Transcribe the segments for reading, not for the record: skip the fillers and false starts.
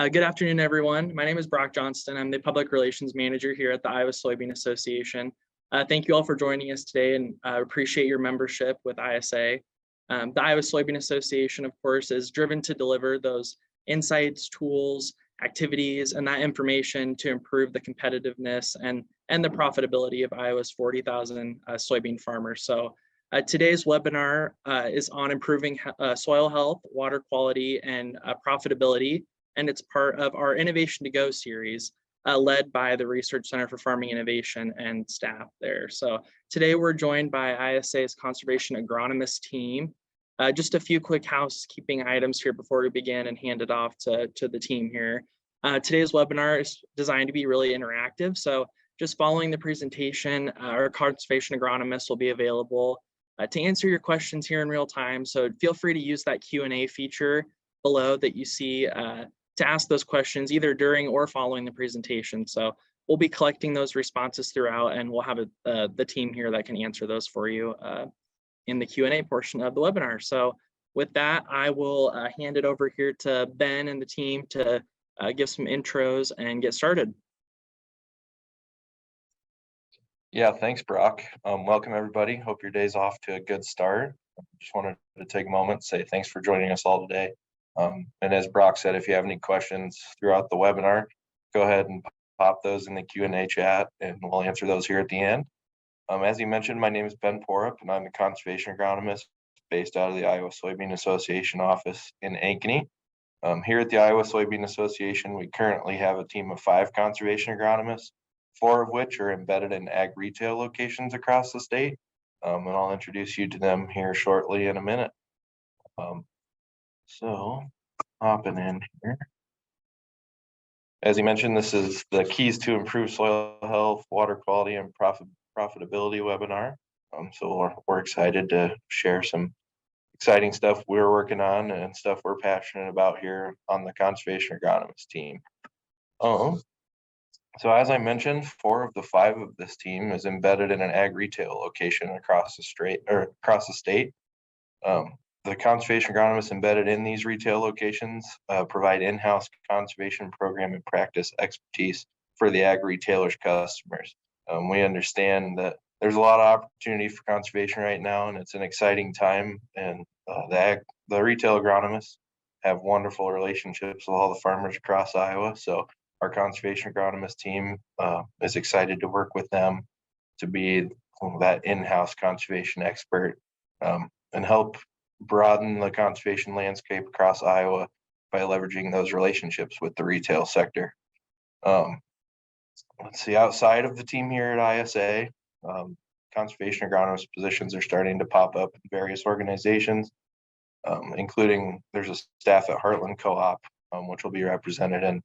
Good afternoon, everyone. My name is Brock Johnston. I'm the Public Relations Manager here at the Iowa Soybean Association. Thank you all for joining us today and appreciate your membership with ISA. The Iowa Soybean Association, of course, is driven to deliver those insights, tools, activities, and that information to improve the competitiveness and the profitability of Iowa's 40,000 soybean farmers. So today's webinar is on improving soil health, water quality, and profitability. And it's part of our Innovation to Go series, led by the Research Center for Farming Innovation and staff there. So today we're joined by ISA's Conservation Agronomist team. Just a few quick housekeeping items here before we begin and hand it off to the team here. Today's webinar is designed to be really interactive. So just following the presentation, our Conservation Agronomist will be available to answer your questions here in real time. So feel free to use that Q&A feature below that you see to ask those questions either during or following the presentation. So we'll be collecting those responses throughout, and we'll have the team here that can answer those for you in the Q&A portion of the webinar. So with that, I will hand it over here to Ben and the team to give some intros and get started. Yeah, thanks, Brock. Welcome, everybody. Hope your day's off to a good start. Just wanted to take a moment and say thanks for joining us all today. And as Brock said, if you have any questions throughout the webinar, go ahead and pop those in the Q&A chat, and we'll answer those here at the end. As he mentioned, my name is Ben Porup, and I'm a conservation agronomist based out of the Iowa Soybean Association office in Ankeny. Here at the Iowa Soybean Association, we currently have a team of 5 conservation agronomists, 4 of which are embedded in ag retail locations across the state. And I'll introduce you to them here shortly in a minute. So hopping in here. As he mentioned, this is the Keys to Improve Soil Health, Water Quality, and Profitability webinar. So we're excited to share some exciting stuff we're working on and stuff we're passionate about here on the Conservation Agronomist team. So as I mentioned, 4 of the 5 of this team is embedded in an ag retail location across the state. The conservation agronomists embedded in these retail locations provide in-house conservation program and practice expertise for the ag retailers' customers. We understand that there's a lot of opportunity for conservation right now, and it's an exciting time. And the retail agronomists have wonderful relationships with all the farmers across Iowa. So our conservation agronomist team is excited to work with them to be that in-house conservation expert and help broaden the conservation landscape across Iowa by leveraging those relationships with the retail sector. Let's see, outside of the team here at ISA, conservation agronomist positions are starting to pop up in various organizations, including there's a staff at Heartland Co-op, which will be represented in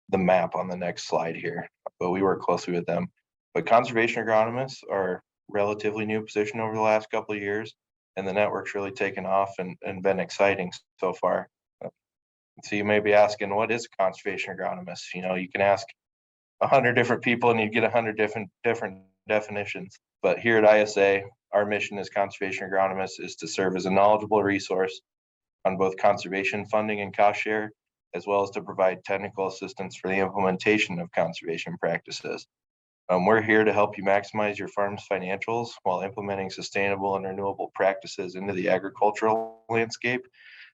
the map on the next slide here, but we work closely with them. But conservation agronomists are a relatively new position over the last couple of years, and the network's really taken off and been exciting so far. So you may be asking, what is a conservation agronomist? You know, you can ask 100 different people and you get 100 different definitions. But here at ISA, our mission as conservation agronomists is to serve as a knowledgeable resource on both conservation funding and cost share, as well as to provide technical assistance for the implementation of conservation practices. We're here to help you maximize your farm's financials while implementing sustainable and renewable practices into the agricultural landscape.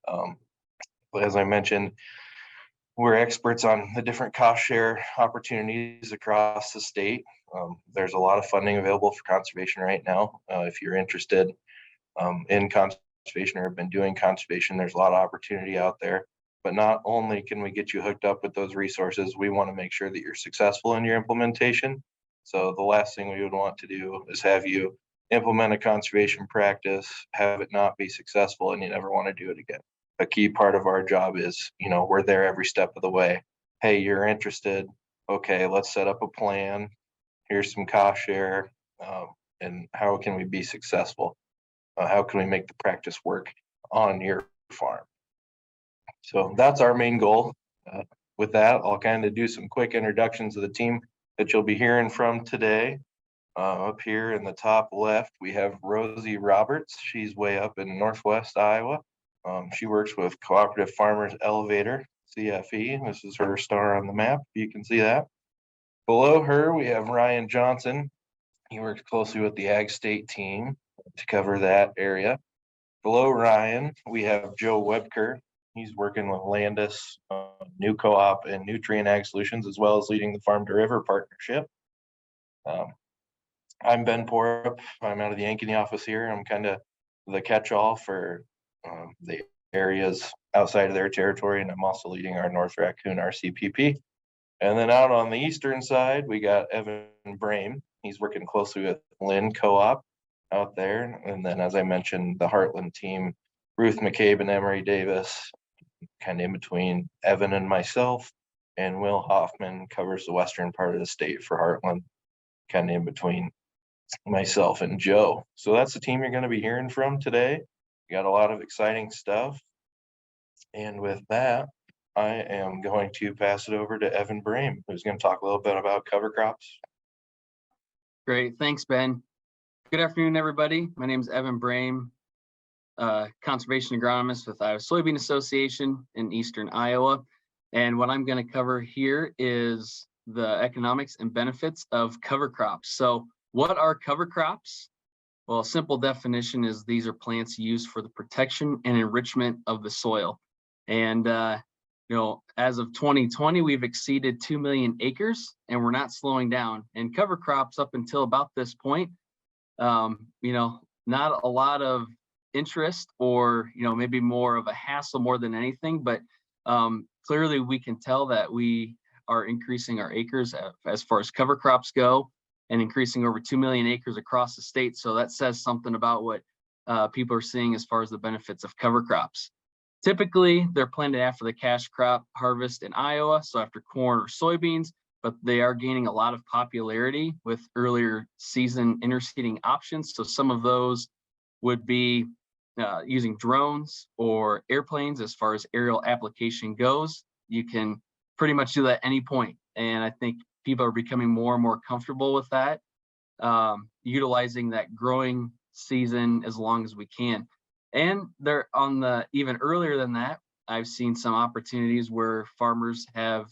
As I mentioned, we're experts on the different cost share opportunities across the state. There's a lot of funding available for conservation right now. If you're interested in conservation or have been doing conservation, there's a lot of opportunity out there. But not only can we get you hooked up with those resources, we want to make sure that you're successful in your implementation. So the last thing we would want to do is have you implement a conservation practice, have it not be successful, and you never want to do it again. A key part of our job is, you know, we're there every step of the way. Hey, you're interested. Okay, let's set up a plan. Here's some cost share. And how can we be successful? How can we make the practice work on your farm? So that's our main goal. With that, I'll kind of do some quick introductions of the team that you'll be hearing from today. Up here in the top left, we have Rosie Roberts. She's way up in Northwest Iowa. She works with Cooperative Farmers Elevator. CFE. This is her star on the map. You can see that. Below her, we have Ryan Johnson. He works closely with the Ag State team to cover that area. Below Ryan, we have Joe Webker. He's working with Landis, New Co-op, and Nutrient Ag Solutions, as well as leading the Farm to River partnership. I'm Ben Porup. I'm out of the Ankeny office here. I'm kind of the catch-all for the areas outside of their territory, and I'm also leading our North Raccoon RCPP. And then out on the eastern side, we got Evan Brame. He's working closely with Lynn Co-op out there. And then, as I mentioned, the Heartland team, Ruth McCabe and Emery Davis, kind of in between Evan and myself. And Will Hoffman covers the western part of the state for Heartland, kind of in between myself and Joe. So that's the team you're going to be hearing from today. We got a lot of exciting stuff. And with that, I am going to pass it over to Evan Brame, who's going to talk a little bit about cover crops. Great. Thanks, Ben. Good afternoon, everybody. My name is Evan Brame, conservation agronomist with Iowa Soybean Association in Eastern Iowa. And what I'm going to cover here is the economics and benefits of cover crops. So what are cover crops? Well, a simple definition is these are plants used for the protection and enrichment of the soil. And, as of 2020, we've exceeded 2 million acres and we're not slowing down. And cover crops up until about this point, not a lot of interest or, maybe more of a hassle more than anything, but clearly we can tell that we are increasing our acres as far as cover crops go and increasing over 2 million acres across the state. So that says something about what people are seeing as far as the benefits of cover crops. Typically, they're planted after the cash crop harvest in Iowa, so after corn or soybeans, but they are gaining a lot of popularity with earlier season interseeding options. So some of those would be using drones or airplanes as far as aerial application goes. You can pretty much do that at any point. And I think people are becoming more and more comfortable with that, utilizing that growing season as long as we can. And they're on the even earlier than that, I've seen some opportunities where farmers have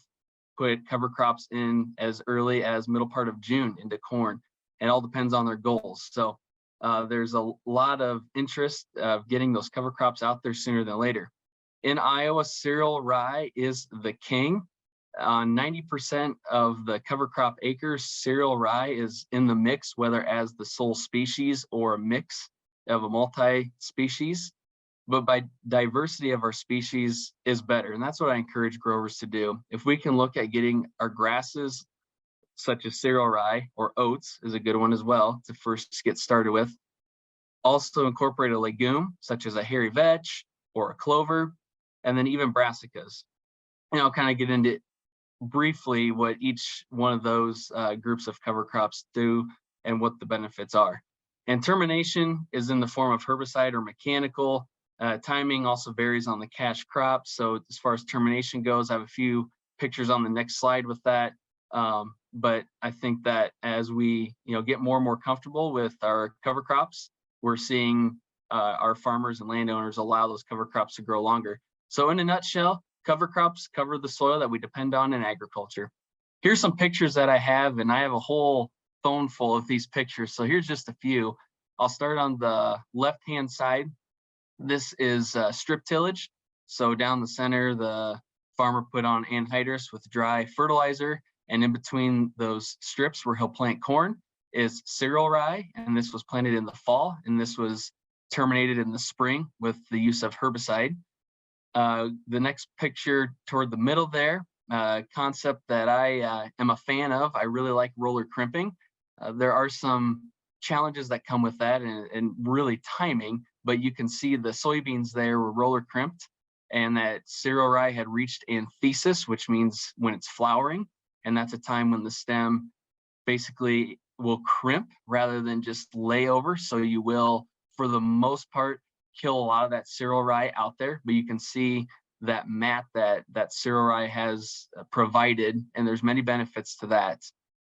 put cover crops in as early as middle part of June into corn. It all depends on their goals. So there's a lot of interest of getting those cover crops out there sooner than later. In Iowa, cereal rye is the king. 90% of the cover crop acres, cereal rye is in the mix, whether as the sole species or a mix of a multi-species, but by diversity of our species is better. And that's what I encourage growers to do. If we can look at getting our grasses, such as cereal rye or oats is a good one as well to first get started with. Also incorporate a legume, such as a hairy vetch or a clover, and then even brassicas. And I'll kind of get into briefly what each one of those groups of cover crops do and what the benefits are. And termination is in the form of herbicide or mechanical. Timing also varies on the cash crop. So as far as termination goes, I have a few pictures on the next slide with that. But I think that as we get more and more comfortable with our cover crops, we're seeing our farmers and landowners allow those cover crops to grow longer. So in a nutshell, cover crops cover the soil that we depend on in agriculture. Here's some pictures that I have, and I have a whole phone full of these pictures. So here's just a few. I'll start on the left-hand side. This is strip tillage. So down the center, the farmer put on anhydrous with dry fertilizer, and in between those strips where he'll plant corn is cereal rye, and this was planted in the fall, and this was terminated in the spring with the use of herbicide. The next picture toward the middle there, concept that I am a fan of. I really like roller crimping. There are some challenges that come with that and really timing, but you can see the soybeans there were roller crimped and that cereal rye had reached anthesis, which means when it's flowering, and that's a time when the stem basically will crimp rather than just lay over. So you will, for the most part, kill a lot of that cereal rye out there, but you can see that mat that cereal rye has provided, and there's many benefits to that,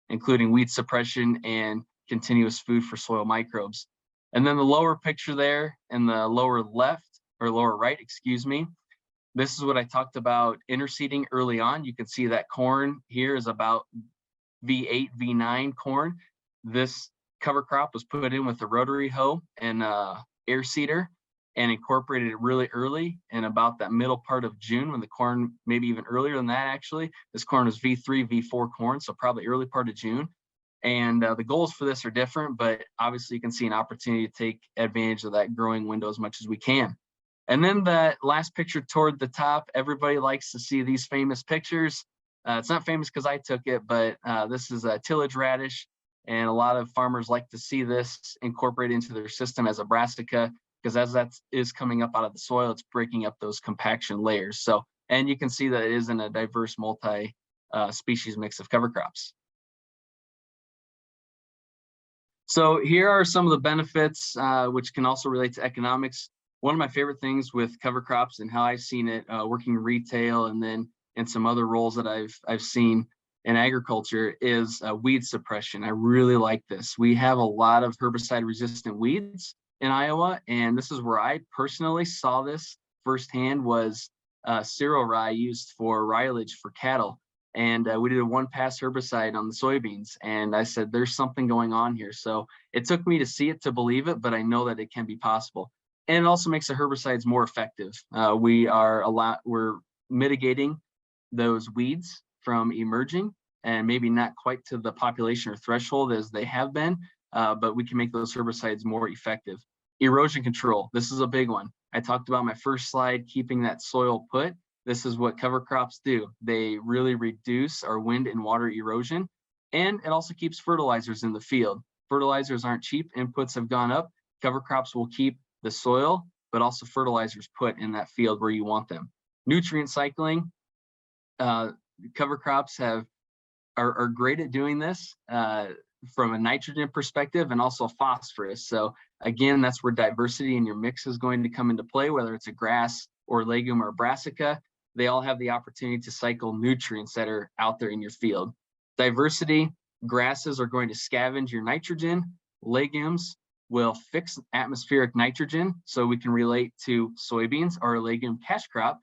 including weed suppression and continuous food for soil microbes. And then the lower picture there in the lower left or lower right, excuse me, This is what I talked about interseeding early on. You can see that corn here is about V8, V9 corn. This cover crop was put in with a rotary hoe and air seeder and incorporated it really early in about that middle part of June, when the corn, maybe even earlier than that actually. This corn was V3, V4 corn, so probably early part of June. And the goals for this are different, but obviously you can see an opportunity to take advantage of that growing window as much as we can. And then that last picture toward the top, everybody likes to see these famous pictures. It's not famous because I took it, but this is a tillage radish. And a lot of farmers like to see this incorporated into their system as a brassica, because as that is coming up out of the soil, it's breaking up those compaction layers. So, and you can see that it is in a diverse multi-species mix of cover crops. So here are some of the benefits, which can also relate to economics. One of my favorite things with cover crops and how I've seen it working retail and then in some other roles that I've seen in agriculture is weed suppression. I really like this. We have a lot of herbicide resistant weeds in Iowa, and this is where I personally saw this firsthand was cereal rye used for rylage for cattle. And we did a one-pass herbicide on the soybeans, and I said, there's something going on here. So it took me to see it to believe it, but I know that it can be possible. And it also makes the herbicides more effective. We're mitigating those weeds from emerging, and maybe not quite to the population or threshold as they have been, but we can make those herbicides more effective. Erosion control, this is a big one. I talked about my first slide, keeping that soil put. This is what cover crops do. They really reduce our wind and water erosion, and it also keeps fertilizers in the field. Fertilizers aren't cheap, inputs have gone up. Cover crops will keep the soil, but also fertilizers put in that field where you want them. Nutrient cycling, cover crops are great at doing this from a nitrogen perspective and also phosphorus. So again, that's where diversity in your mix is going to come into play, whether it's a grass or legume or brassica. They all have the opportunity to cycle nutrients that are out there in your field. Diversity, grasses are going to scavenge your nitrogen. Legumes will fix atmospheric nitrogen, so we can relate to soybeans or a legume cash crop.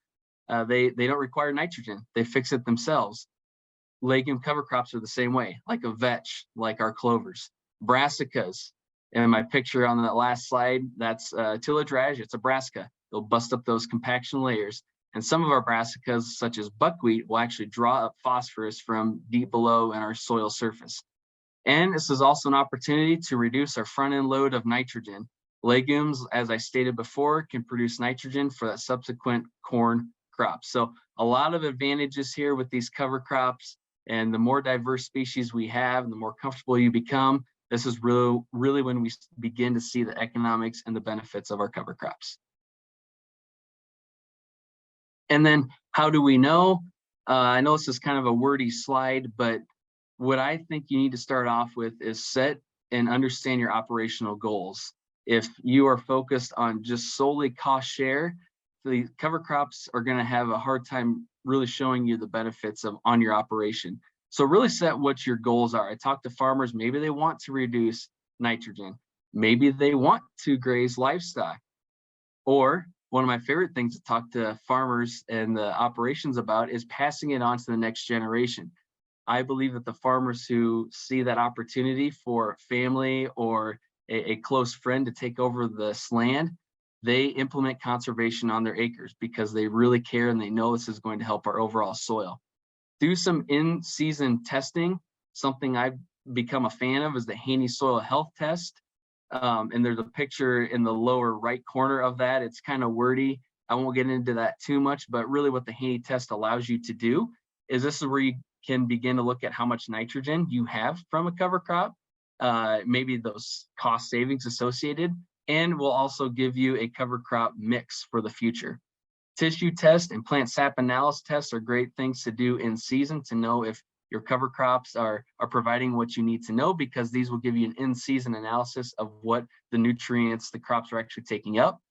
They don't require nitrogen. They fix it themselves. Legume cover crops are the same way, like a vetch, like our clovers. Brassicas, in my picture on that last slide, that's tillage radish, it's a brassica. They'll bust up those compaction layers. And some of our brassicas, such as buckwheat, will actually draw up phosphorus from deep below in our soil surface. And this is also an opportunity to reduce our front end load of nitrogen. Legumes, as I stated before, can produce nitrogen for that subsequent corn crop. So a lot of advantages here with these cover crops, and the more diverse species we have, the more comfortable you become. This is really when we begin to see the economics and the benefits of our cover crops. And then how do we know? I know this is kind of a wordy slide, but what I think you need to start off with is set and understand your operational goals. If you are focused on just solely cost share, the cover crops are going to have a hard time really showing you the benefits on your operation. So really set what your goals are. I talk to farmers, maybe they want to reduce nitrogen. Maybe they want to graze livestock. Or one of my favorite things to talk to farmers and the operations about is passing it on to the next generation. I believe that the farmers who see that opportunity for family or a close friend to take over this land, they implement conservation on their acres because they really care and they know this is going to help our overall soil. Do some in-season testing. Something I've become a fan of is the Haney Soil Health Test. And there's a picture in the lower right corner of that. It's kind of wordy. I won't get into that too much, but really what the Haney test allows you to do is this is where you can begin to look at how much nitrogen you have from a cover crop, maybe those cost savings associated, and will also give you a cover crop mix for the future. Tissue test and plant sap analysis tests are great things to do in season to know if your cover crops are providing what you need to know, because these will give you an in-season analysis of what the nutrients the crops are actually taking up.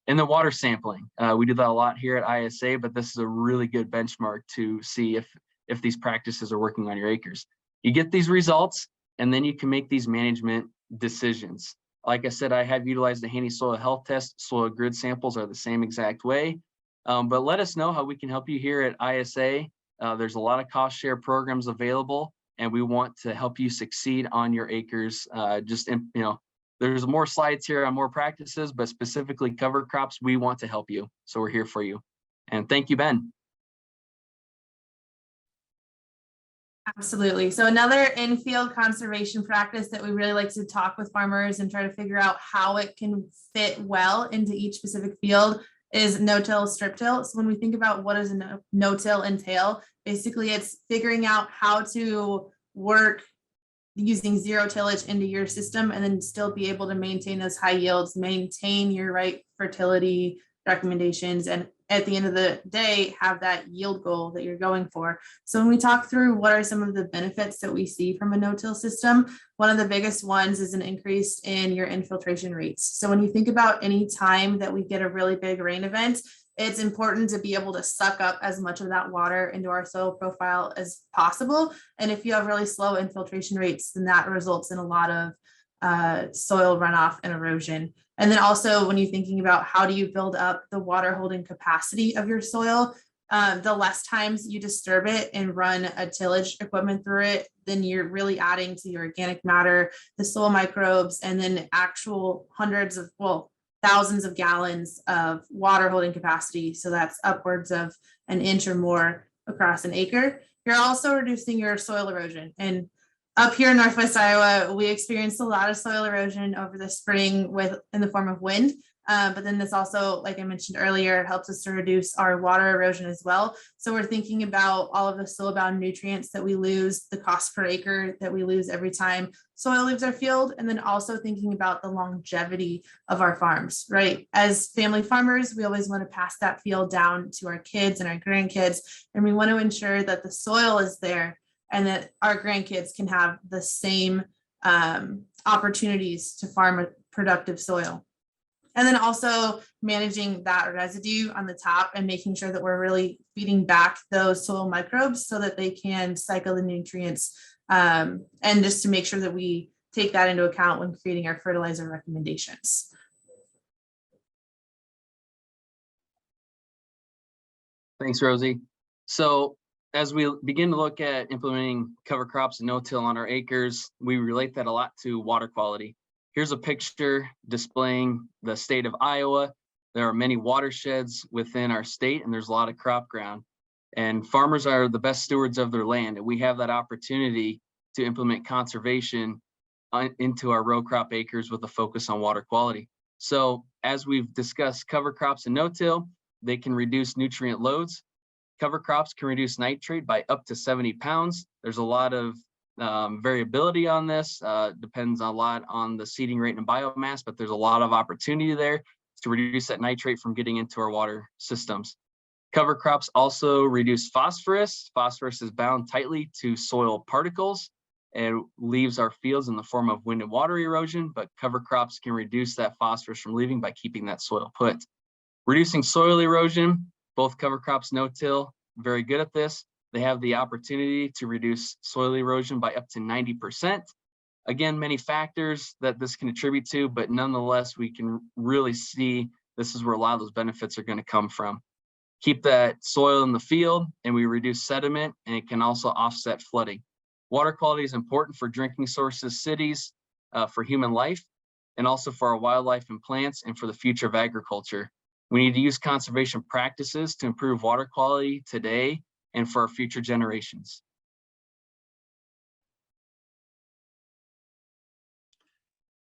And the water sampling. We do that a lot here at ISA, but this is a really good benchmark to see if these practices are working on your acres. You get these results, and then you can make these management decisions. Like I said, I have utilized the Haney Soil Health Test. Soil grid samples are the same exact way. But let us know how we can help you here at ISA. There's a lot of cost share programs available, and we want to help you succeed on your acres. There's more slides here on more practices, but specifically cover crops, we want to help you. So we're here for you. And thank you, Ben. Absolutely. So another in-field conservation practice that we really like to talk with farmers and try to figure out how it can fit well into each specific field is no-till, strip-till. So when we think about what does a no-till entail, basically it's figuring out how to work using zero tillage into your system and then still be able to maintain those high yields, maintain your right fertility recommendations, and at the end of the day, have that yield goal that you're going for. So when we talk through what are some of the benefits that we see from a no-till system, one of the biggest ones is an increase in your infiltration rates. So when you think about any time that we get a really big rain event, it's important to be able to suck up as much of that water into our soil profile as possible. And if you have really slow infiltration rates, then that results in a lot of soil runoff and erosion. And then also when you're thinking about how do you build up the water holding capacity of your soil, the less times you disturb it and run a tillage equipment through it, then you're really adding to your organic matter, the soil microbes, and then actual thousands of gallons of water holding capacity. So that's upwards of an inch or more across an acre. You're also reducing your soil erosion. And up here in Northwest Iowa, we experienced a lot of soil erosion over the spring in the form of wind. But then this also, like I mentioned earlier, helps us to reduce our water erosion as well. So we're thinking about all of the soil-bound nutrients that we lose, the cost per acre that we lose every time soil leaves our field, and then also thinking about the longevity of our farms, right? As family farmers, we always want to pass that field down to our kids and our grandkids, and we want to ensure that the soil is there and that our grandkids can have the same opportunities to farm a productive soil. And then also managing that residue on the top and making sure that we're really feeding back those soil microbes so that they can cycle the nutrients, and just to make sure that we take that into account when creating our fertilizer recommendations. Thanks, Rosie. So as we begin to look at implementing cover crops and no-till on our acres, we relate that a lot to water quality. Here's a picture displaying the state of Iowa. There are many watersheds within our state, and there's a lot of crop ground. And farmers are the best stewards of their land, and we have that opportunity to implement conservation into our row crop acres with a focus on water quality. So as we've discussed cover crops and no-till, they can reduce nutrient loads. Cover crops can reduce nitrate by up to 70 pounds. There's a lot of variability on this, depends a lot on the seeding rate and biomass, but there's a lot of opportunity there to reduce that nitrate from getting into our water systems. Cover crops also reduce phosphorus. Phosphorus is bound tightly to soil particles and leaves our fields in the form of wind and water erosion, but cover crops can reduce that phosphorus from leaving by keeping that soil put. Reducing soil erosion, both cover crops, no-till, very good at this. They have the opportunity to reduce soil erosion by up to 90%. Again, many factors that this can attribute to, but nonetheless, we can really see this is where a lot of those benefits are going to come from. Keep that soil in the field and we reduce sediment, and it can also offset flooding. Water quality is important for drinking sources, cities, for human life, and also for our wildlife and plants and for the future of agriculture. We need to use conservation practices to improve water quality today and for our future generations.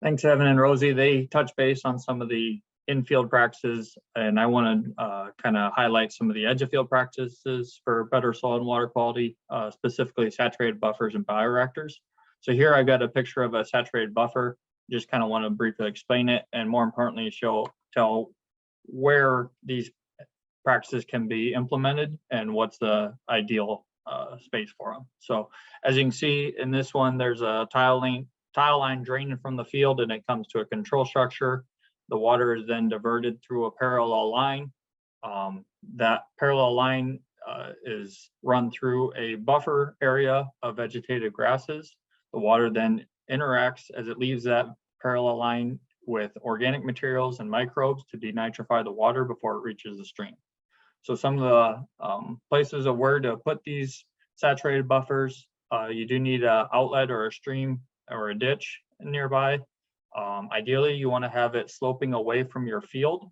Thanks, Evan and Rosie. They touch base on some of the in-field practices, and I want to kind of highlight some of the edge-of-field practices for better soil and water quality, specifically saturated buffers and bioreactors. So here I've got a picture of a saturated buffer. Just kind of want to briefly explain it, and more importantly, tell where these practices can be implemented and what's the ideal space for them. So as you can see in this one, there's a tile line draining from the field, and it comes to a control structure. The water is then diverted through a parallel line. That parallel line is run through a buffer area of vegetated grasses. The water then interacts as it leaves that parallel line with organic materials and microbes to denitrify the water before it reaches the stream. So some of the places of where to put these saturated buffers, you do need an outlet or a stream or a ditch nearby. Ideally, you want to have it sloping away from your field,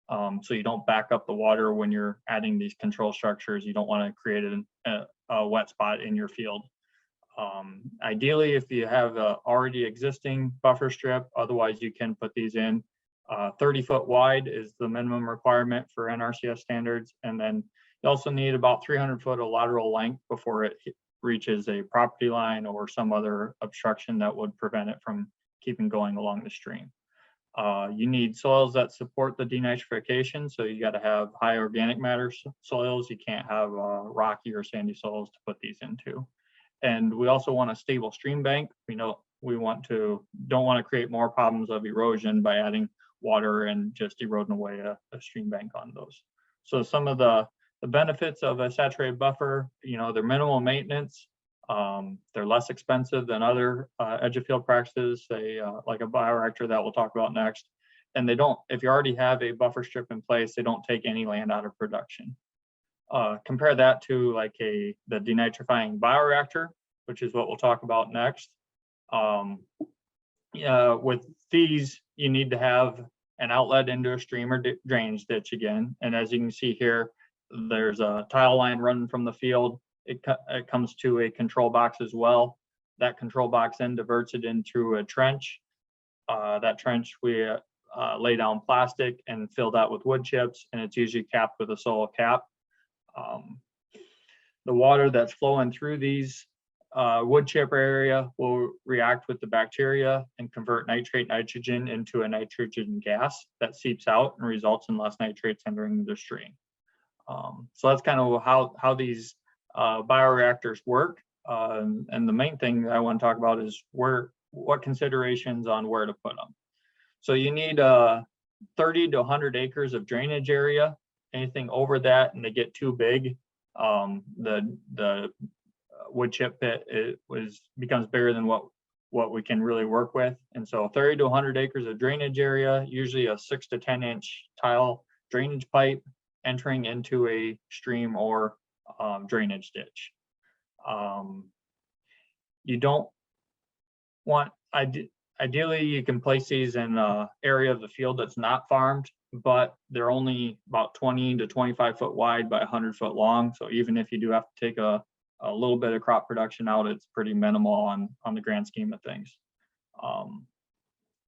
so you don't back up the water when you're adding these control structures. You don't want to create a wet spot in your field. Ideally, if you have a already existing buffer strip, otherwise you can put these in. 30-foot wide is the minimum requirement for NRCS standards. And then you also need about 300 foot of lateral length before it reaches a property line or some other obstruction that would prevent it from keeping going along the stream. You need soils that support the denitrification. So you got to have high organic matter soils. You can't have rocky or sandy soils to put these into. And we also want a stable stream bank. We know we don't want to create more problems of erosion by adding water and just eroding away a stream bank on those. So some of the benefits of a saturated buffer, they're minimal maintenance. They're less expensive than other edge of field practices, say like a bioreactor that we'll talk about next. And if you already have a buffer strip in place, they don't take any land out of production. Compare that to like the denitrifying bioreactor, which is what we'll talk about next. With these, you need to have an outlet into a stream or drainage ditch again. And as you can see here, there's a tile line running from the field. It comes to a control box as well. That control box then diverts it into a trench. That trench we lay down plastic and fill that with wood chips, and it's usually capped with a soil cap. The water that's flowing through these wood chip area will react with the bacteria and convert nitrate nitrogen into a nitrogen gas that seeps out and results in less nitrates entering the stream. So that's kind of how these bioreactors work. And the main thing I want to talk about is what considerations on where to put them. So you need 30 to 100 acres of drainage area. Anything over that and they get too big, the wood chip pit becomes bigger than what we can really work with. And so 30 to 100 acres of drainage area, usually a 6 to 10 inch tile drainage pipe entering into a stream or drainage ditch. You don't want, ideally you can place these in an area of the field that's not farmed, but they're only about 20 to 25 foot wide by 100 foot long. So even if you do have to take a little bit of crop production out, it's pretty minimal on the grand scheme of things.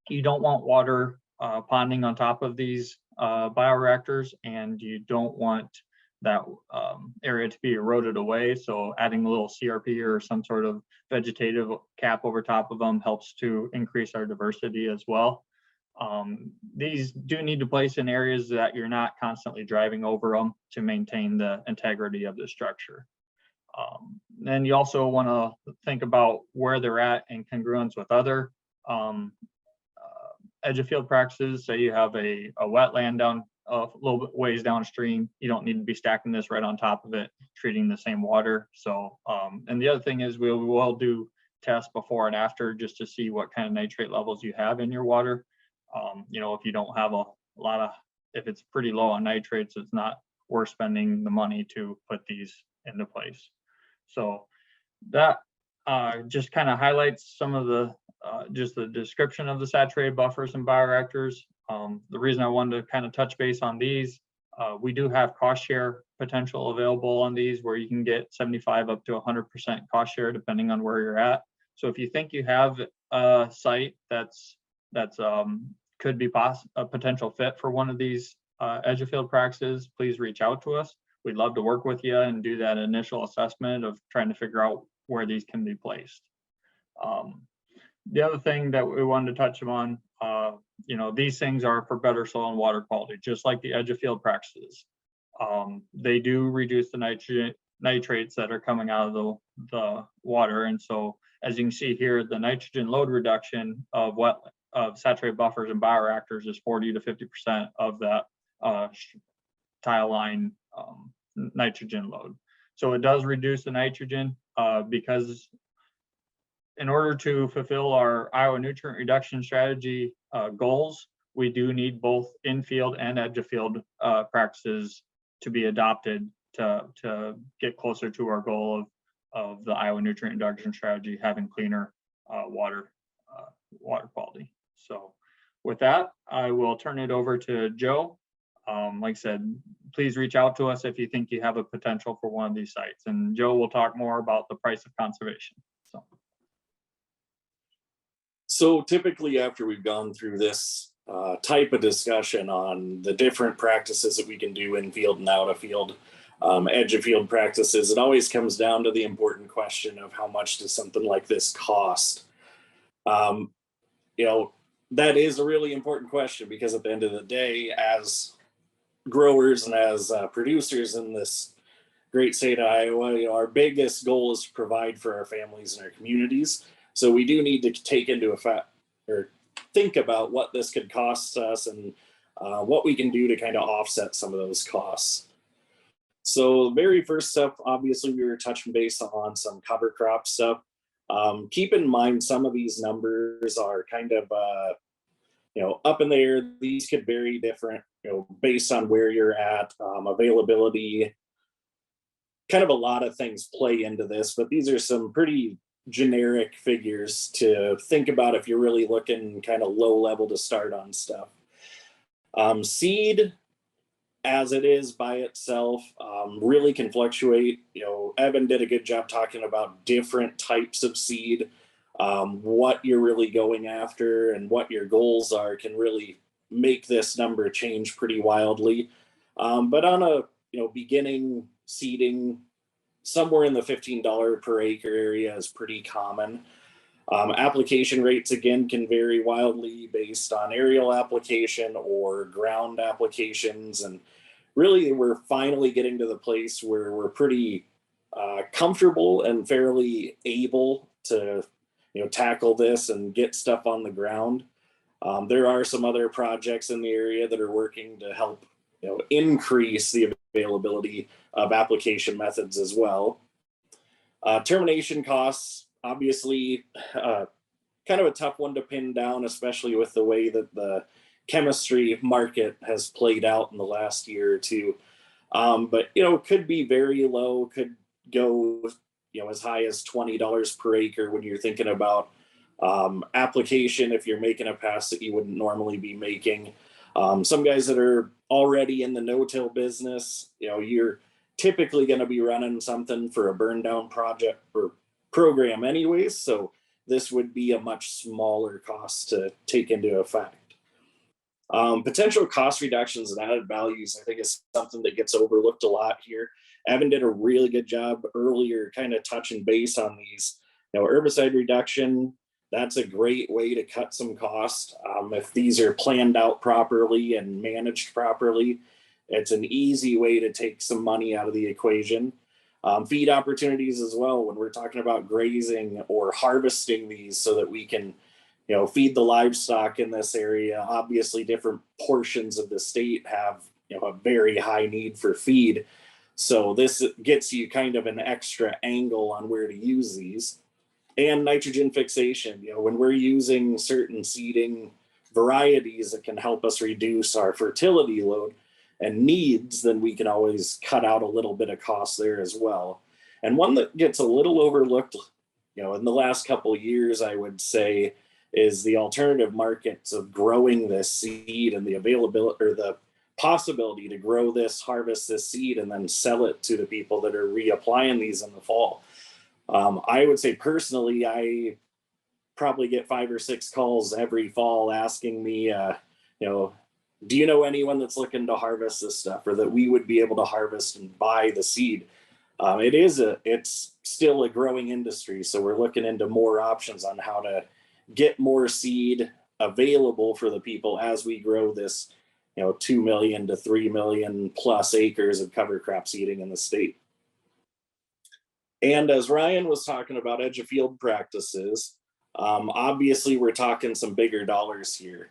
You don't want water ponding on top of these bioreactors, and you don't want that area to be eroded away. So adding a little CRP or some sort of vegetative cap over top of them helps to increase our diversity as well. These do need to place in areas that you're not constantly driving over them to maintain the integrity of the structure. Then you also want to think about where they're at in congruence with other edge of field practices. Say you have a wetland down a little bit ways downstream, you don't need to be stacking this right on top of it, treating the same water. So, and the other thing is we will do tests before and after just to see what kind of nitrate levels you have in your water. If you don't have a lot of, if it's pretty low on nitrates, it's not worth spending the money to put these into place. So that just kind of highlights some of the just the description of the saturated buffers and bioreactors. The reason I wanted to kind of touch base on these, we do have cost share potential available on these where you can get 75 up to 100% cost share depending on where you're at. So if you think you have a site that's could be a potential fit for one of these edge of field practices, please reach out to us. We'd love to work with you and do that initial assessment of trying to figure out where these can be placed. The other thing that we wanted to touch on, these things are for better soil and water quality, just like the edge of field practices. They do reduce the nitrates that are coming out of the water. And so as you can see here, the nitrogen load reduction of saturated buffers and bioreactors is 40 to 50% of that tile line nitrogen load. So it does reduce the nitrogen because in order to fulfill our Iowa nutrient reduction strategy goals, we do need both in-field and edge of field practices to be adopted to get closer to our goal of the Iowa Nutrient Induction Strategy having cleaner water quality. So with that, I will turn it over to Joe. Like I said, please reach out to us if you think you have a potential for one of these sites. And Joe will talk more about the price of conservation. So typically after we've gone through this type of discussion on the different practices that we can do in field and out of field, edge of field practices, it always comes down to the important question of how much does something like this cost? That is a really important question, because at the end of the day, as growers and as producers in this great state of Iowa, our biggest goal is to provide for our families and our communities. So we do need to take into effect or think about what this could cost us and what we can do to kind of offset some of those costs. So the very first step, obviously, we were touching base on some cover crop stuff. Keep in mind, some of these numbers are kind of, up in the air. These could vary different, based on where you're at, availability, kind of a lot of things play into this, but these are some pretty generic figures to think about if you're really looking kind of low level to start on stuff. Seed, as it is by itself, really can fluctuate. Evan did a good job talking about different types of seed, what you're really going after and what your goals are can really make this number change pretty wildly. But on a beginning seeding, somewhere in the $15 per acre area is pretty common. Application rates, again, can vary wildly based on aerial application or ground applications. And really, we're finally getting to the place where we're pretty comfortable and fairly able to tackle this and get stuff on the ground. There are some other projects in the area that are working to help increase the availability of application methods as well. Termination costs, obviously, kind of a tough one to pin down, especially with the way that the chemistry market has played out in the last year or two. But could be very low, could go as high as $20 per acre when you're thinking about application if you're making a pass that you wouldn't normally be making. Some guys that are already in the no-till business, you're typically going to be running something for a burn down project or program anyways. So this would be a much smaller cost to take into effect. Potential cost reductions and added values, I think, is something that gets overlooked a lot here. Evan did a really good job earlier kind of touching base on these. Herbicide reduction, that's a great way to cut some cost. If these are planned out properly and managed properly, it's an easy way to take some money out of the equation. Feed opportunities as well, when we're talking about grazing or harvesting these so that we can feed the livestock in this area. Obviously, different portions of the state have a very high need for feed. So this gets you kind of an extra angle on where to use these. And nitrogen fixation, when we're using certain seeding varieties that can help us reduce our fertility load and needs, then we can always cut out a little bit of cost there as well. And one that gets a little overlooked, in the last couple of years, I would say, is the alternative markets of growing this seed and the availability or the possibility to grow this, harvest this seed, and then sell it to the people that are reapplying these in the fall. I would say personally, I probably get 5 or 6 calls every fall asking me, do you know anyone that's looking to harvest this stuff, or that we would be able to harvest and buy the seed? It's still a growing industry, so we're looking into more options on how to get more seed available for the people as we grow this 2 million to 3 million plus acres of cover crop seeding in the state. And as Ryan was talking about edge of field practices, obviously we're talking some bigger dollars here.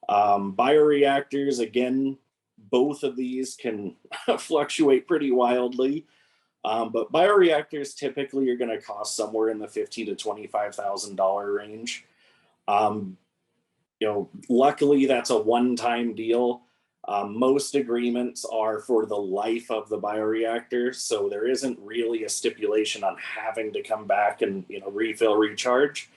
Bioreactors, again, both of these can fluctuate pretty wildly, but bioreactors typically are going to cost somewhere in the $50,000 to $25,000 range. Luckily that's a one-time deal. Most agreements are for the life of the bioreactor, so there isn't really a stipulation on having to come back and refill, recharge.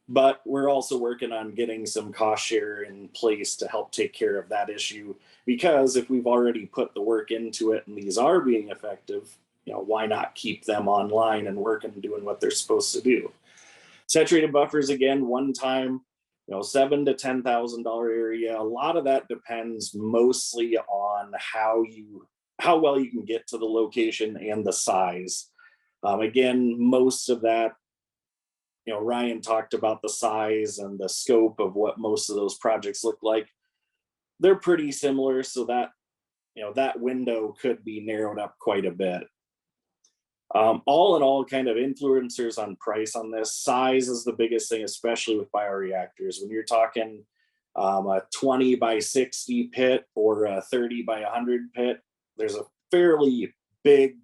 But we're also working on getting some cost share in place to help take care of that issue, because if we've already put the work into it and these are being effective, why not keep them online and working and doing what they're supposed to do? Saturated buffers, again, one time, $7,000 to $10,000 area. A lot of that depends mostly on how well you can get to the location and the size. Again, most of that, Ryan talked about the size and the scope of what most of those projects look like. They're pretty similar, so that that window could be narrowed up quite a bit. All in all, kind of influencers on price on this. Size is the biggest thing, especially with bioreactors. When you're talking a 20 by 60 pit or a 30 by 100 pit, there's a fairly big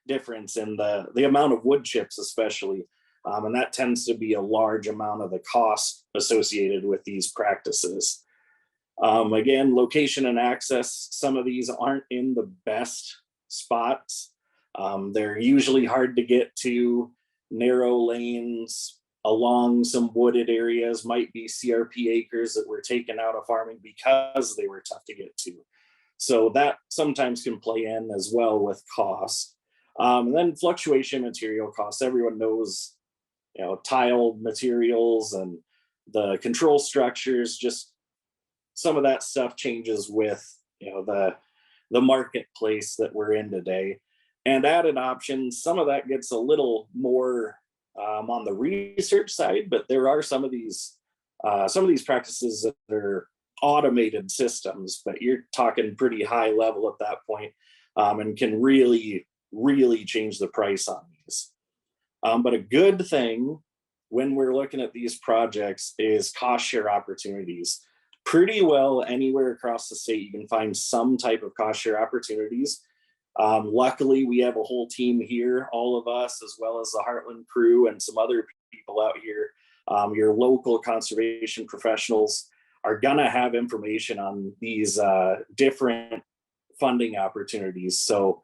difference in the amount of wood chips, especially. And that tends to be a large amount of the cost associated with these practices. Again, location and access. Some of these aren't in the best spots. They're usually hard to get to. Narrow lanes along some wooded areas, might be CRP acres that were taken out of farming because they were tough to get to. So that sometimes can play in as well with cost. And then fluctuation material costs. Everyone knows, tile materials and the control structures, just some of that stuff changes with, the marketplace that we're in today. And added options, some of that gets a little more on the research side, but there are some of these practices that are automated systems, but you're talking pretty high level at that point, and can really change the price on these. But a good thing when we're looking at these projects is cost share opportunities. Pretty well anywhere across the state, you can find some type of cost share opportunities. Luckily, we have a whole team here, all of us, as well as the Heartland crew and some other people out here. Your local conservation professionals are gonna have information on these different funding opportunities. So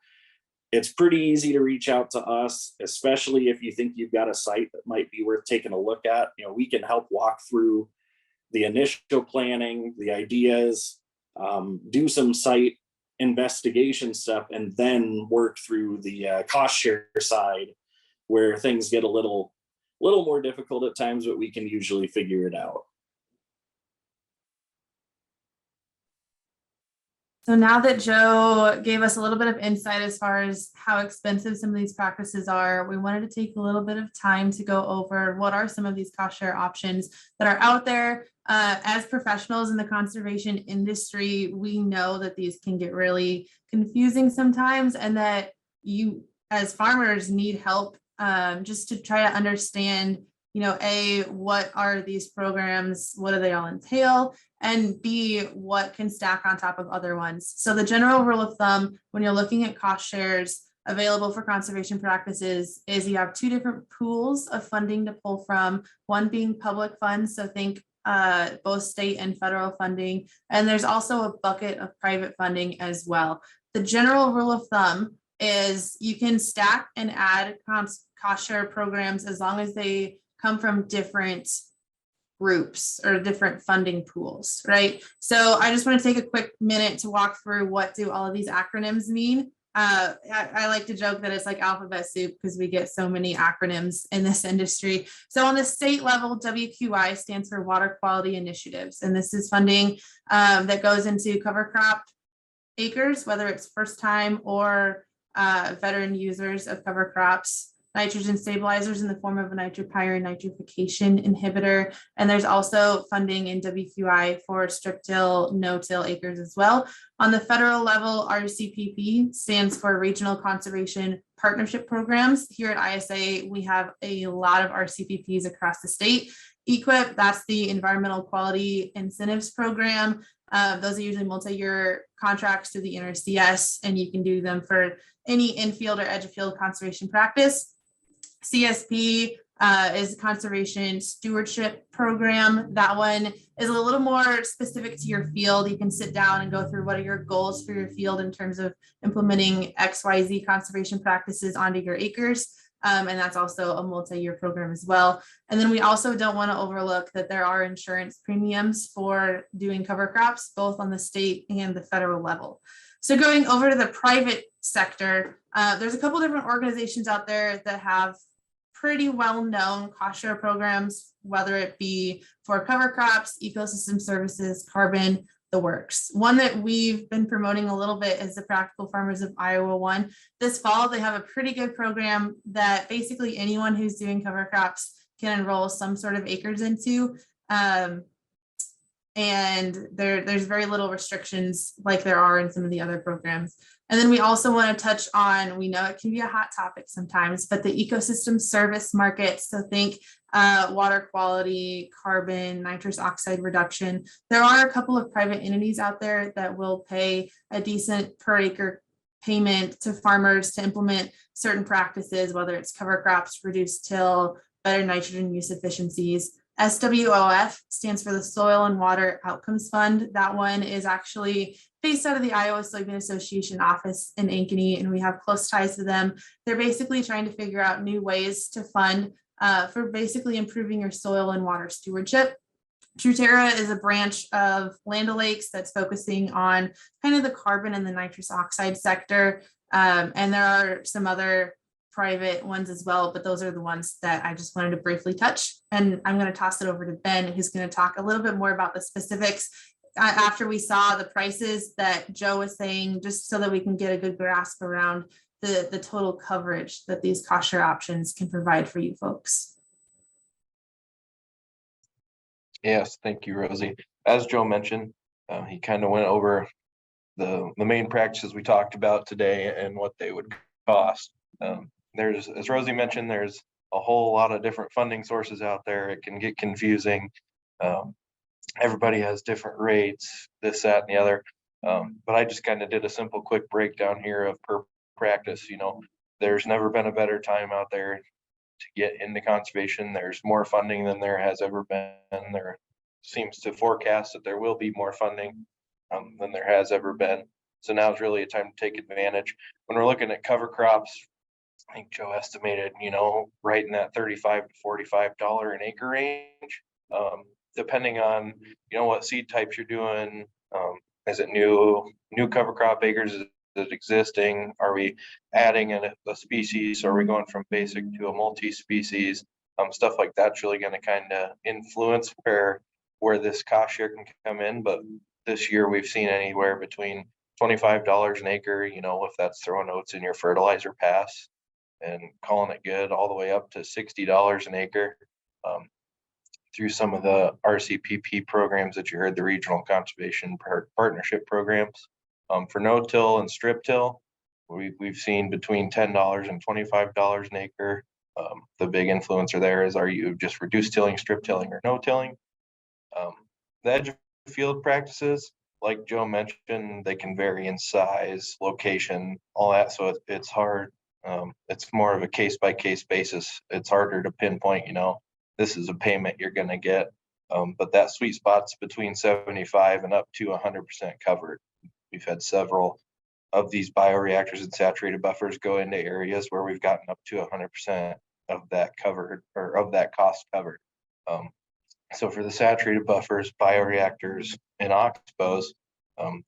it's pretty easy to reach out to us, especially if you think you've got a site that might be worth taking a look at. We can help walk through the initial planning, the ideas, do some site investigation stuff, and then work through the cost share side, where things get a little more difficult at times, but we can usually figure it out. So now that Joe gave us a little bit of insight as far as how expensive some of these practices are, we wanted to take a little bit of time to go over what are some of these cost share options that are out there. As professionals in the conservation industry, we know that these can get really confusing sometimes, and that you as farmers need help just to try to understand, A, what are these programs, what do they all entail, and B, what can stack on top of other ones. So the general rule of thumb when you're looking at cost shares available for conservation practices is you have two different pools of funding to pull from, one being public funds, so think both state and federal funding, and there's also a bucket of private funding as well. The general rule of thumb is you can stack and add cost share programs as long as they come from different groups or different funding pools, right? So I just want to take a quick minute to walk through what do all of these acronyms mean. I like to joke that it's like alphabet soup because we get so many acronyms in this industry. So on the state level, WQI stands for Water Quality Initiatives, and this is funding that goes into cover crop acres, whether it's first time or veteran users of cover crops. Nitrogen stabilizers in the form of a nitropyrin nitrification inhibitor. And there's also funding in WQI for strip till, no-till acres as well. On the federal level, RCPP stands for Regional Conservation Partnership Programs. Here at ISA, we have a lot of RCPPs across the state. EQIP, that's the Environmental Quality Incentives Program. Those are usually multi-year contracts through the NRCS, and you can do them for any infield or edge of field conservation practice. CSP is conservation stewardship program. That one is a little more specific to your field. You can sit down and go through what are your goals for your field in terms of implementing XYZ conservation practices onto your acres. And that's also a multi-year program as well. And then we also don't want to overlook that there are insurance premiums for doing cover crops, both on the state and the federal level. So going over to the private sector, there's a couple different organizations out there that have pretty well-known cost share programs, whether it be for cover crops, ecosystem services, carbon, the works. One that we've been promoting a little bit is the Practical Farmers of Iowa one. This fall, they have a pretty good program that basically anyone who's doing cover crops can enroll some sort of acres into. And there's very little restrictions like there are in some of the other programs. And then we also want to touch on, we know it can be a hot topic sometimes, but the ecosystem service market. So think water quality, carbon, nitrous oxide reduction. There are a couple of private entities out there that will pay a decent per acre payment to farmers to implement certain practices, whether it's cover crops, reduced till, better nitrogen use efficiencies. SWOF stands for the Soil and Water Outcomes Fund. That one is actually based out of the Iowa Soybean Association office in Ankeny, and we have close ties to them. They're basically trying to figure out new ways to fund for basically improving your soil and water stewardship. Truterra is a branch of Land O'Lakes that's focusing on kind of the carbon and the nitrous oxide sector. And there are some other private ones as well, but those are the ones that I just wanted to briefly touch. And I'm going to toss it over to Ben, who's going to talk a little bit more about the specifics after we saw the prices that Joe was saying, just so that we can get a good grasp around the total coverage that these cost share options can provide for you folks. Yes, thank you, Rosie. As Joe mentioned, he kind of went over the main practices we talked about today and what they would cost. There's, as Rosie mentioned, there's a whole lot of different funding sources out there. It can get confusing. Everybody has different rates, this, that, and the other. But I just kind of did a simple, quick breakdown here of per practice. You know, there's never been a better time out there to get into conservation. There's more funding than there has ever been. There seems to forecast that there will be more funding than there has ever been. So now is really a time to take advantage. When we're looking at cover crops, I think Joe estimated, you know, right in that $35 to $45 an acre range, depending on, you know, what seed types you're doing. Is it new cover crop acres? Is it existing? Are we adding in a species? Are we going from basic to a multi-species? Stuff like that's really going to kind of influence where this cost share can come in. But this year we've seen anywhere between $25 an acre, you know, if that's throwing oats in your fertilizer pass and calling it good, all the way up to $60 an acre through some of the RCPP programs that you heard, the regional conservation partnership programs. For no-till and strip-till, we've seen between $10 and $25 an acre. The big influencer there is, are you just reduced tilling, strip tilling, or no-tilling? The edge of field practices, like Joe mentioned, they can vary in size, location, all that. So it's hard. It's more of a case-by-case basis. It's harder to pinpoint, you know, this is a payment you're going to get. But that sweet spot's between 75 and up to 100% covered. We've had several of these bioreactors and saturated buffers go into areas where we've gotten up to 100% of that covered, or of that cost covered. So for the saturated buffers, bioreactors, and oxbows,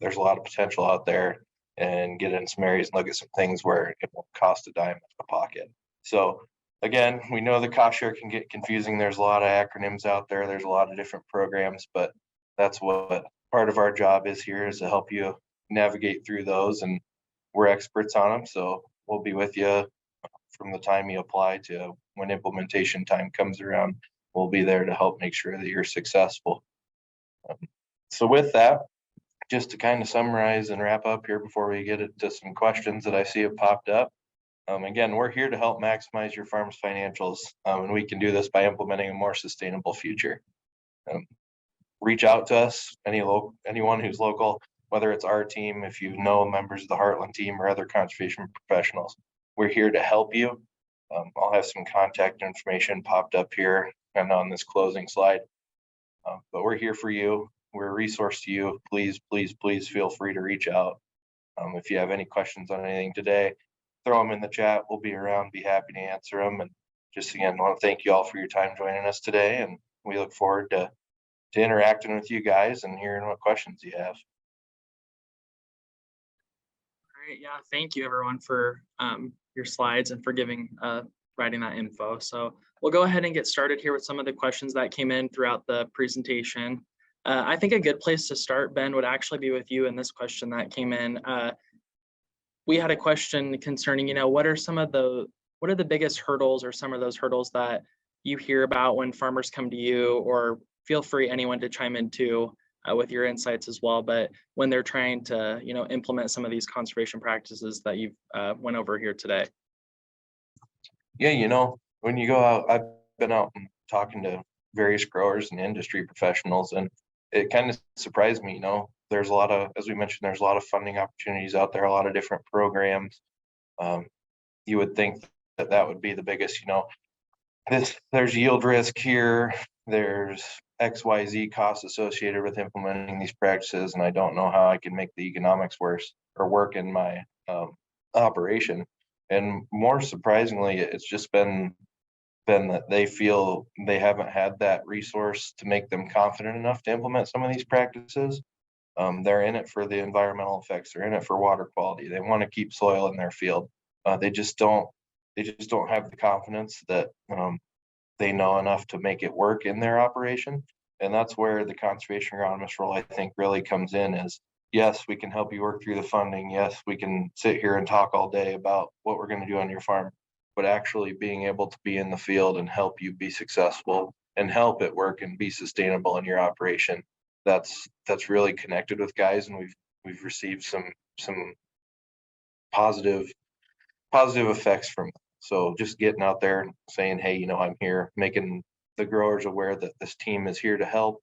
there's a lot of potential out there, and get in some areas and look at some things where it won't cost a dime out of pocket. So again, we know the cost share can get confusing. There's a lot of acronyms out there. There's a lot of different programs, but that's what part of our job is here, is to help you navigate through those, and we're experts on them. So we'll be with you from the time you apply to when implementation time comes around. We'll be there to help make sure that you're successful. So with that, just to kind of summarize and wrap up here before we get into some questions that I see have popped up. Again, we're here to help maximize your farm's financials, and we can do this by implementing a more sustainable future. Reach out to us, anyone who's local, whether it's our team, if you know members of the Heartland team or other conservation professionals. We're here to help you. I'll have some contact information popped up here and on this closing slide. But we're here for you. We're a resource to you. Please, please, please feel free to reach out. If you have any questions on anything today, throw them in the chat. We'll be around, be happy to answer them. And just again, I want to thank you all for your time joining us today. And we look forward to interacting with you guys and hearing what questions you have. Great. Yeah, thank you everyone for your slides and for providing that info. So we'll go ahead and get started here with some of the questions that came in throughout the presentation. I think a good place to start, Ben, would actually be with you in this question that came in. We had a question concerning, what are the biggest hurdles or some of those hurdles that you hear about when farmers come to you, or feel free anyone to chime in too with your insights as well, but when they're trying to, implement some of these conservation practices that you've went over here today. Yeah, when you go out, I've been out and talking to various growers and industry professionals, and it kind of surprised me, there's a lot of, as we mentioned, there's a lot of funding opportunities out there, a lot of different programs. You would think that would be the biggest, there's yield risk here, there's XYZ costs associated with implementing these practices, and I don't know how I can make the economics work in my operation. And more surprisingly, it's just been that they feel they haven't had that resource to make them confident enough to implement some of these practices. They're in it for the environmental effects. They're in it for water quality. They want to keep soil in their field. They just don't have the confidence that they know enough to make it work in their operation. And that's where the conservation agronomist role, I think, really comes in. Is yes, we can help you work through the funding. Yes, we can sit here and talk all day about what we're going to do on your farm, but actually being able to be in the field and help you be successful and help it work and be sustainable in your operation. That's really connected with guys, and we've received some positive effects from it. So just getting out there and saying, hey, I'm here, making the growers aware that this team is here to help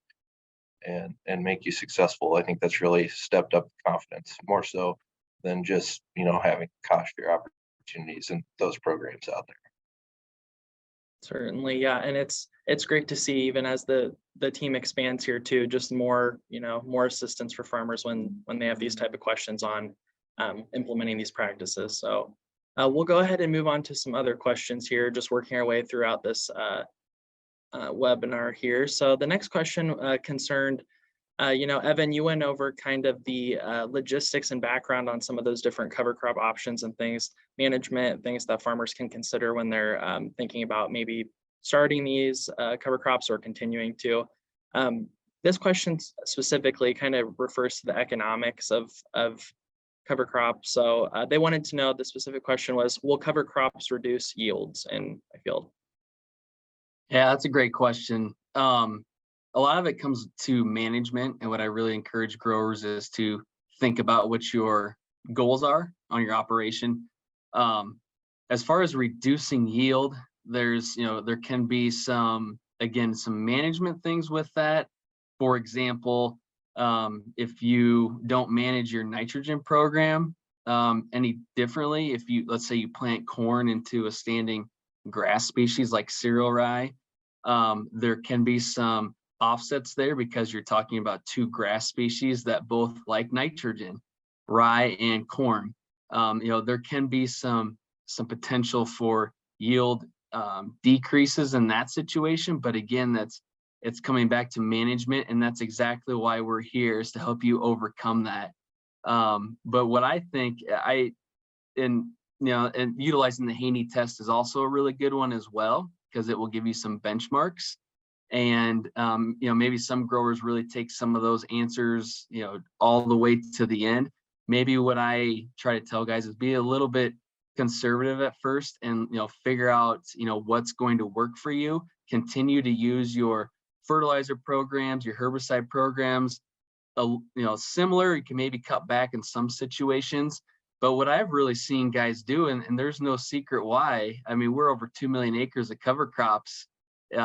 and make you successful. I think that's really stepped up the confidence, more so than just, having cost share opportunities and those programs out there. Certainly, yeah, and it's great to see, even as the team expands here too, just more more assistance for farmers when they have these type of questions on implementing these practices. So we'll go ahead and move on to some other questions here, just working our way throughout this webinar here. So the next question concerned, Evan, you went over kind of the logistics and background on some of those different cover crop options and management things that farmers can consider when they're thinking about maybe starting these cover crops or continuing to. This question specifically kind of refers to the economics of cover crops. So they wanted to know, the specific question was, will cover crops reduce yields in a field? Yeah, that's a great question. A lot of it comes to management, and what I really encourage growers is to think about what your goals are on your operation. As far as reducing yield, there can be some management things with that. For example, if you don't manage your nitrogen program any differently, let's say you plant corn into a standing grass species like cereal rye, there can be some offsets there because you're talking about two grass species that both like nitrogen, rye and corn. There can be some potential for yield decreases in that situation, but again, it's coming back to management, and that's exactly why we're here, is to help you overcome that. But what I think, and utilizing the Haney test is also a really good one as well, because it will give you some benchmarks. And maybe some growers really take some of those answers, all the way to the end. Maybe what I try to tell guys is be a little bit conservative at first, and figure out what's going to work for you. Continue to use your fertilizer programs, your herbicide programs. Similar. You can maybe cut back in some situations. But what I've really seen guys do, and there's no secret why. I mean, we're over 2 million acres of cover crops. We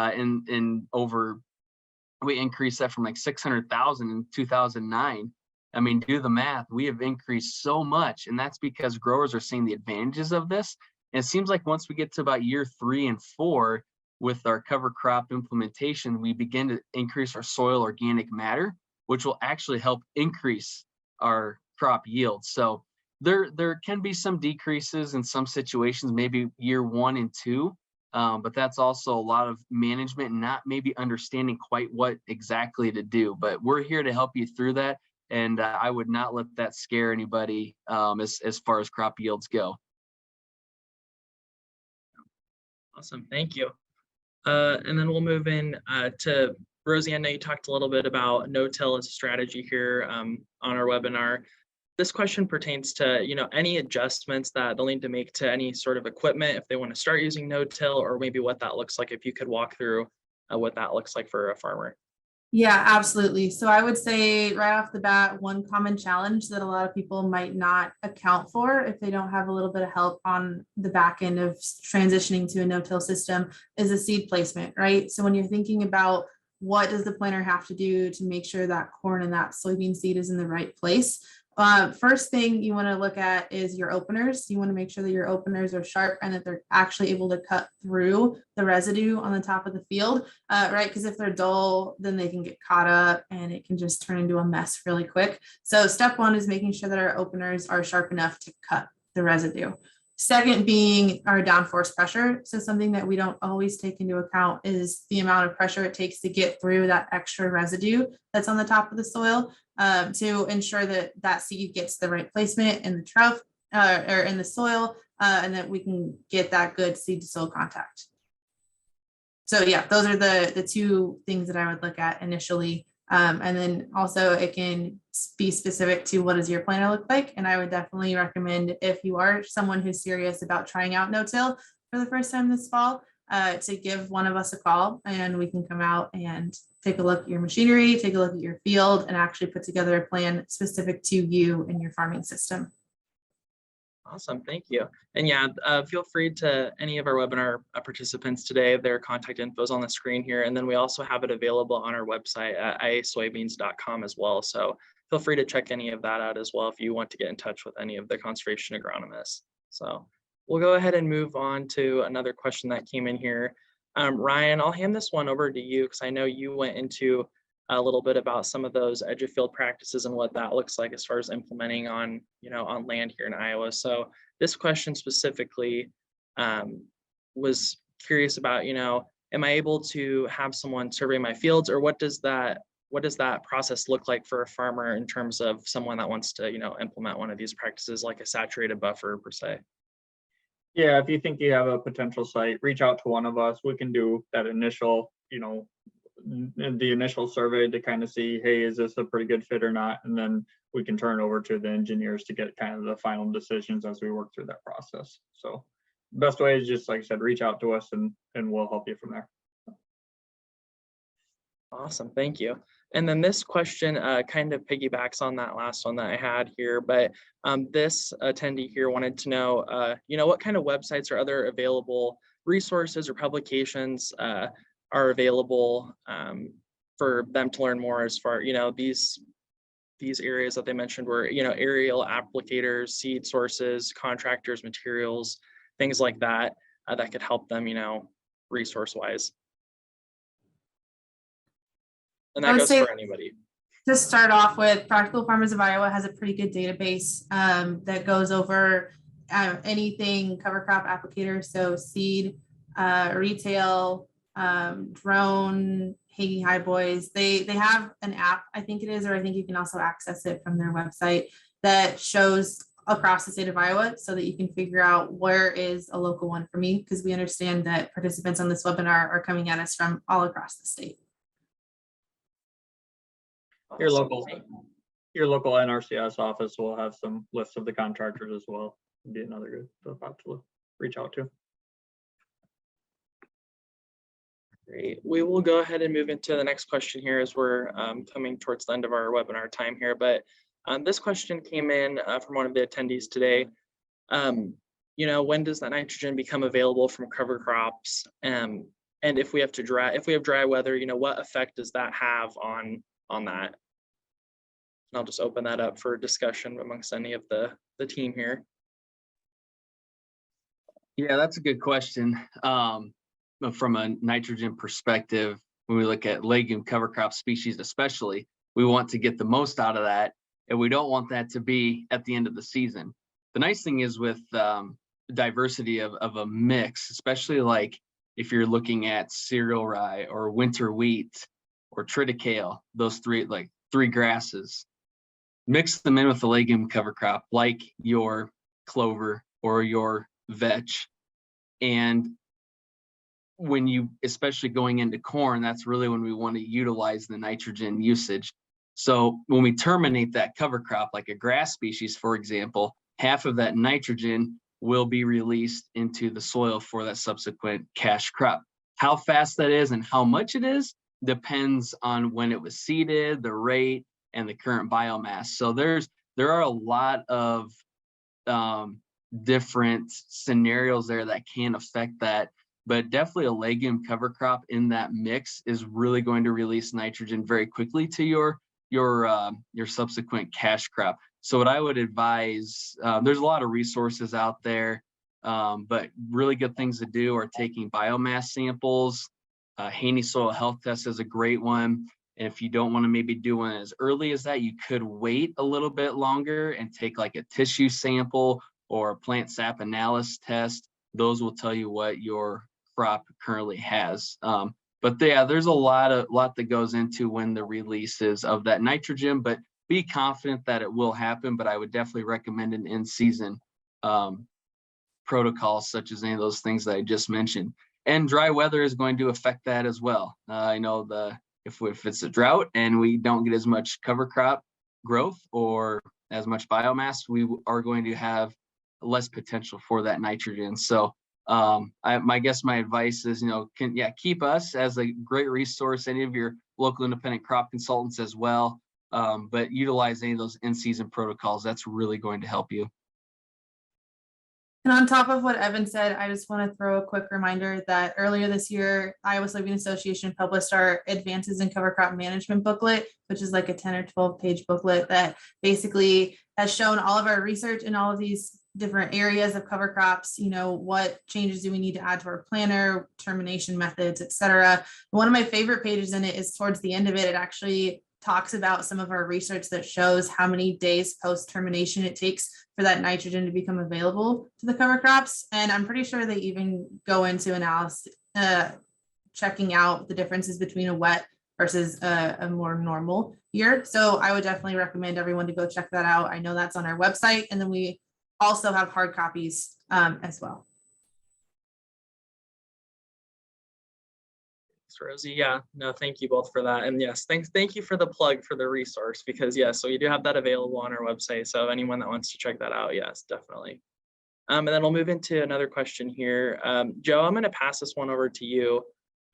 increased that from like 600,000 in 2009. I mean, do the math. We have increased so much, and that's because growers are seeing the advantages of this, And it seems like once we get to about year 3 and 4 with our cover crop implementation, we begin to increase our soil organic matter, which will actually help increase our crop yield. So there can be some decreases in some situations, maybe year 1 and 2, but that's also a lot of management and not maybe understanding quite what exactly to do. But we're here to help you through that. And I would not let that scare anybody as far as crop yields go. Awesome, thank you. And then we'll move in to Rosie. I know you talked a little bit about no-till as a strategy here on our webinar. This question pertains to, any adjustments that they'll need to make to any sort of equipment if they want to start using no-till, or maybe what that looks like, if you could walk through what that looks like for a farmer. Yeah, absolutely. So I would say right off the bat, one common challenge that a lot of people might not account for if they don't have a little bit of help on the back end of transitioning to a no-till system is the seed placement, right? So when you're thinking about what does the planter have to do to make sure that corn and that soybean seed is in the right place, first thing you want to look at is your openers. You want to make sure that your openers are sharp and that they're actually able to cut through the residue on the top of the field, right? Because if they're dull, then they can get caught up and it can just turn into a mess really quick. So step 1 is making sure that our openers are sharp enough to cut the residue. Second being our downforce pressure. So something that we don't always take into account is the amount of pressure it takes to get through that extra residue that's on the top of the soil, to ensure that that seed gets the right placement in the trough or in the soil, and that we can get that good seed to soil contact. So yeah, those are the 2 things that I would look at initially. And then also it can be specific to what does your planter look like. And I would definitely recommend, if you are someone who's serious about trying out no-till for the first time this fall, to give one of us a call and we can come out and take a look at your machinery, take a look at your field, and actually put together a plan specific to you and your farming system. Awesome, thank you. And yeah, feel free to any of our webinar participants today, their contact info is on the screen here. And then we also have it available on our website at iasoybeans.com as well. So feel free to check any of that out as well if you want to get in touch with any of the conservation agronomists. So we'll go ahead and move on to another question that came in here. Ryan, I'll hand this one over to you because I know you went into a little bit about some of those edge of field practices and what that looks like as far as implementing on, on land here in Iowa. So this question specifically was curious about, am I able to have someone survey my fields, or what does that process look like for a farmer in terms of someone that wants to, implement one of these practices like a saturated buffer per se? Yeah, if you think you have a potential site, reach out to one of us. We can do that initial, the initial survey to kind of see, hey, is this a pretty good fit or not? And then we can turn over to the engineers to get kind of the final decisions as we work through that process. So best way is just, like I said, reach out to us and we'll help you from there. Awesome, thank you. And then this question kind of piggybacks on that last one that I had here, but this attendee here wanted to know, what kind of websites or other available resources or publications are available for them to learn more as far, these areas that they mentioned were, aerial applicators, seed sources, contractors, materials, things like that, that could help them, resource-wise. And that goes for anybody. To start off with, Practical Farmers of Iowa has a pretty good database that goes over anything cover crop applicator, so seed, retail, drone, hanging high boys. They have an app, I think it is, or I think you can also access it from their website that shows across the state of Iowa so that you can figure out where is a local one for me, because we understand that participants on this webinar are coming at us from all across the state. Your local NRCS office will have some lists of the contractors as well. It'd be another good spot to reach out to. Great. We will go ahead and move into the next question here as we're coming towards the end of our webinar time here. But this question came in from one of the attendees today. When does that nitrogen become available from cover crops? And if we have dry weather, what effect does that have on that? And I'll just open that up for discussion amongst any of the team here. Yeah, that's a good question. From a nitrogen perspective, when we look at legume cover crop species, especially, we want to get the most out of that, and we don't want that to be at the end of the season. The nice thing is with diversity of a mix, especially like if you're looking at cereal rye or winter wheat or triticale, those three grasses, mix them in with the legume cover crop like your clover or your vetch. And when you, especially going into corn, that's really when we want to utilize the nitrogen usage. So when we terminate that cover crop, like a grass species, for example, half of that nitrogen will be released into the soil for that subsequent cash crop. How fast that is and how much it is depends on when it was seeded, the rate, and the current biomass. So there are a lot of different scenarios there that can affect that, but definitely a legume cover crop in that mix is really going to release nitrogen very quickly to your subsequent cash crop. So what I would advise, there's a lot of resources out there, but really good things to do are taking biomass samples. Haney soil health test is a great one. And if you don't want to maybe do one as early as that, you could wait a little bit longer and take like a tissue sample or a plant sap analysis test. Those will tell you what your crop currently has. But yeah, there's a lot that goes into when the release is of that nitrogen, but be confident that it will happen. But I would definitely recommend an in-season protocol, such as any of those things that I just mentioned. And dry weather is going to affect that as well. I know if it's a drought and we don't get as much cover crop growth or as much biomass, we are going to have less potential for that nitrogen. So my advice is, keep us as a great resource, any of your local independent crop consultants as well, but utilize any of those in-season protocols. That's really going to help you. And on top of what Evan said, I just want to throw a quick reminder that earlier this year, Iowa Soybean Association published our Advances in Cover Crop Management booklet, which is like a 10 or 12 page booklet that basically has shown all of our research in all of these different areas of cover crops. What changes do we need to add to our planner, termination methods, et cetera. One of my favorite pages in it is towards the end of it. It actually talks about some of our research that shows how many days post termination it takes for that nitrogen to become available to the cover crops. And I'm pretty sure they even go into analysis, checking out the differences between a wet versus a more normal year. So I would definitely recommend everyone to go check that out. I know that's on our website. And then we also have hard copies as well. Rosie. Yeah, no, thank you both for that. And yes, thank you for the plug for the resource, because yes, so we do have that available on our website. So anyone that wants to check that out, yes, definitely. And then we'll move into another question here. Joe, I'm going to pass this one over to you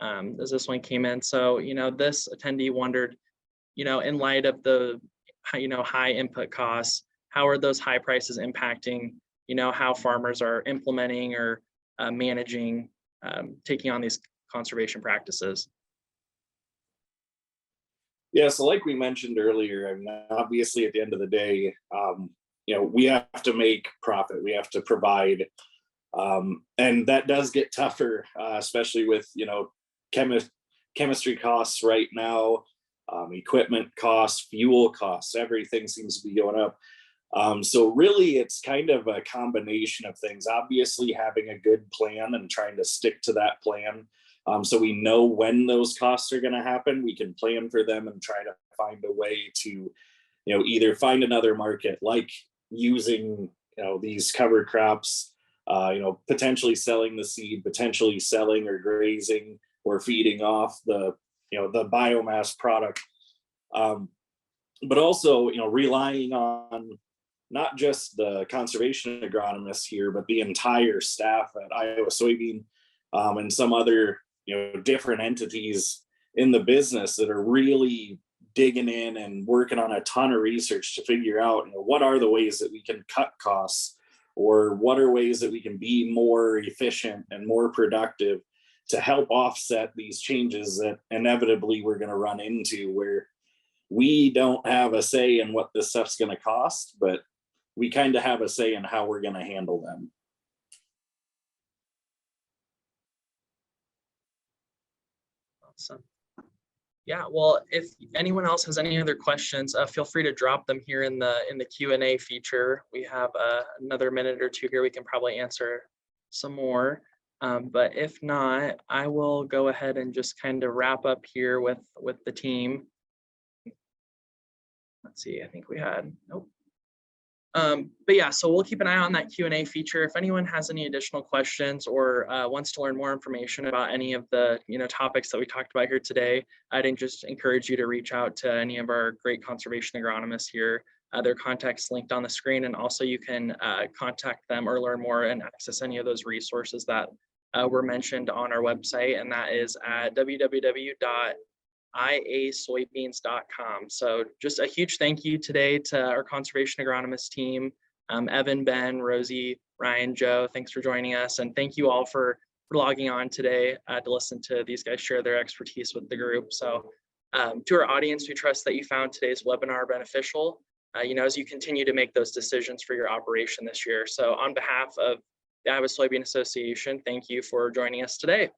as this one came in. So, this attendee wondered, in light of the, high input costs, how are those high prices impacting, how farmers are implementing or managing, taking on these conservation practices? Yeah, so like we mentioned earlier, I mean, obviously at the end of the day, we have to make profit, we have to provide, and that does get tougher, especially with chemistry costs right now, equipment costs, fuel costs, everything seems to be going up. So really it's kind of a combination of things. Obviously having a good plan and trying to stick to that plan, so we know when those costs are going to happen. We can plan for them and try to find a way to, either find another market, like using, these cover crops, potentially selling the seed, potentially selling or grazing or feeding off the, the biomass product. But also, relying on not just the conservation agronomists here, but the entire staff at Iowa Soybean and some other, different entities in the business that are really digging in and working on a ton of research to figure out, what are the ways that we can cut costs, or what are ways that we can be more efficient and more productive to help offset these changes that inevitably we're going to run into, where we don't have a say in what this stuff's going to cost, but we kind of have a say in how we're going to handle them. Awesome. Yeah, well, if anyone else has any other questions, feel free to drop them here in the Q&A feature. We have another minute or two here. We can probably answer some more. But if not, I will go ahead and just kind of wrap up here with the team. Let's see, I think we had, nope. But yeah, so we'll keep an eye on that Q&A feature. If anyone has any additional questions or wants to learn more information about any of the topics that we talked about here today, I'd just encourage you to reach out to any of our great conservation agronomists here. Their contacts linked on the screen, and also you can contact them or learn more and access any of those resources that were mentioned on our website, and that is at www.iasoybeans.com. So just a huge thank you today to our conservation agronomist team, Evan, Ben, Rosie, Ryan, Joe, thanks for joining us. And thank you all for logging on today to listen to these guys share their expertise with the group. So to our audience, we trust that you found today's webinar beneficial, as you continue to make those decisions for your operation this year. So on behalf of the Iowa Soybean Association, thank you for joining us today.